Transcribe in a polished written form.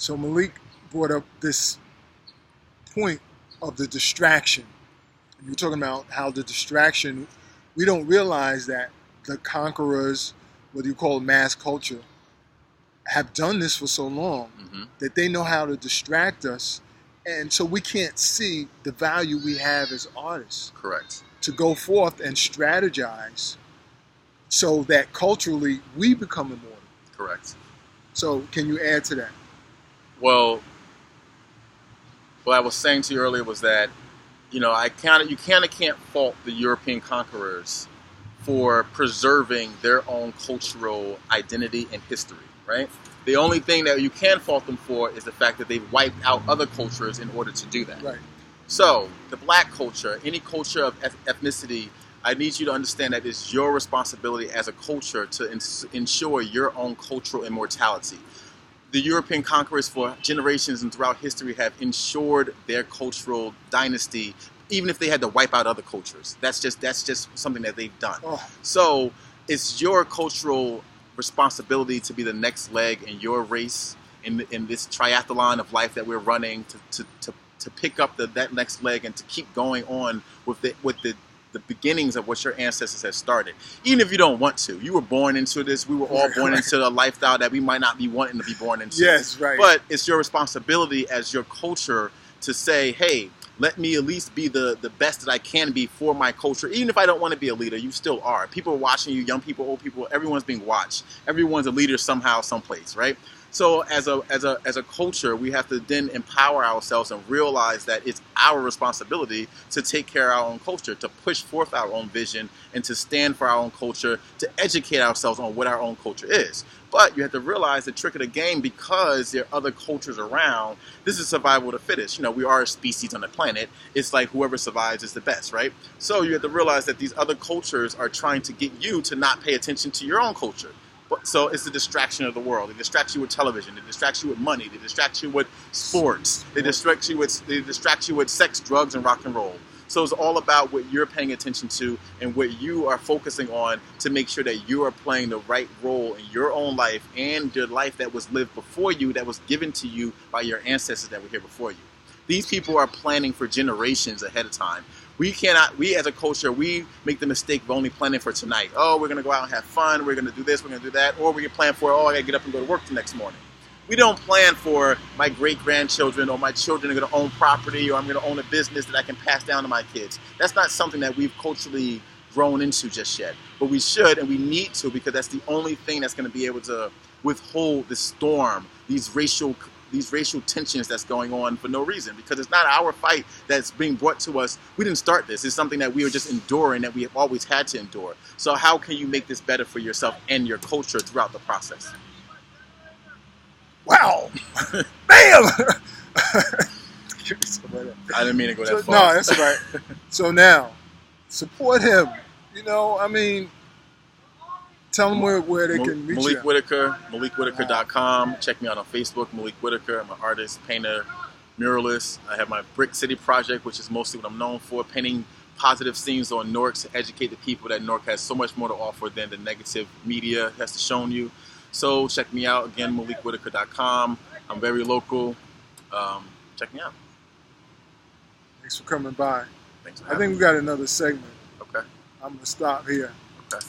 So Malik brought up this point of the distraction. You're talking about how the distraction, we don't realize that the conquerors, whether you call it mass culture, have done this for so long that they know how to distract us. And so we can't see the value we have as artists. Correct. To go forth and strategize so that culturally we become immortal. Correct. So can you add to that? Well, what I was saying to you earlier was that, you kind of can't fault the European conquerors for preserving their own cultural identity and history, right? The only thing that you can fault them for is the fact that they've wiped out other cultures in order to do that. Right. So, the black culture, any culture of ethnicity, I need you to understand that it's your responsibility as a culture to ensure your own cultural immortality. The European conquerors for generations and throughout history have ensured their cultural dynasty, even if they had to wipe out other cultures. That's just something that they've done. Oh. So it's your cultural responsibility to be the next leg in your race, in this triathlon of life that we're running, to pick up that next leg and to keep going on with the beginnings of what your ancestors have started. Even if you don't want to. You were born into this. We were all born into a lifestyle that we might not be wanting to be born into. Yes, right. But it's your responsibility as your culture to say, hey, let me at least be the best that I can be for my culture. Even if I don't want to be a leader, you still are. People are watching you, young people, old people, everyone's being watched. Everyone's a leader somehow, someplace, right? So as a culture, we have to then empower ourselves and realize that it's our responsibility to take care of our own culture, to push forth our own vision, and to stand for our own culture, to educate ourselves on what our own culture is. But you have to realize the trick of the game, because there are other cultures around, this is survival of the fittest. We are a species on the planet. It's like whoever survives is the best, right? So you have to realize that these other cultures are trying to get you to not pay attention to your own culture. So it's the distraction of the world. They distract you with television. They distract you with money. They distract you with sports. They distract you with sex, drugs, and rock and roll. So it's all about what you're paying attention to and what you are focusing on to make sure that you are playing the right role in your own life and your life that was lived before you, that was given to you by your ancestors that were here before you. These people are planning for generations ahead of time. We as a culture, we make the mistake of only planning for tonight. Oh, we're going to go out and have fun. We're going to do this. We're going to do that. Or we can plan for, I got to get up and go to work the next morning. We don't plan for my great-grandchildren or my children are going to own property, or I'm going to own a business that I can pass down to my kids. That's not something that we've culturally grown into just yet. But we should, and we need to, because that's the only thing that's going to be able to withhold the storm, these racial tensions that's going on for no reason, because it's not our fight that's being brought to us. We didn't start this. It's something that we are just enduring, that we have always had to endure. So how can you make this better for yourself and your culture throughout the process? Wow. Bam! I didn't mean to go that far. No, that's right. So now, support him. Tell them where they can reach Malik you. Whitaker, MalikWhitaker.com. Check me out on Facebook, Malik Whitaker. I'm an artist, painter, muralist. I have my Brick City project, which is mostly what I'm known for, painting positive scenes on Newark to educate the people that Newark has so much more to offer than the negative media has shown you. So check me out, again, MalikWhitaker.com. I'm very local. Check me out. Thanks for coming by. Thanks for having me. I think we got another segment. Okay. I'm going to stop here. Okay.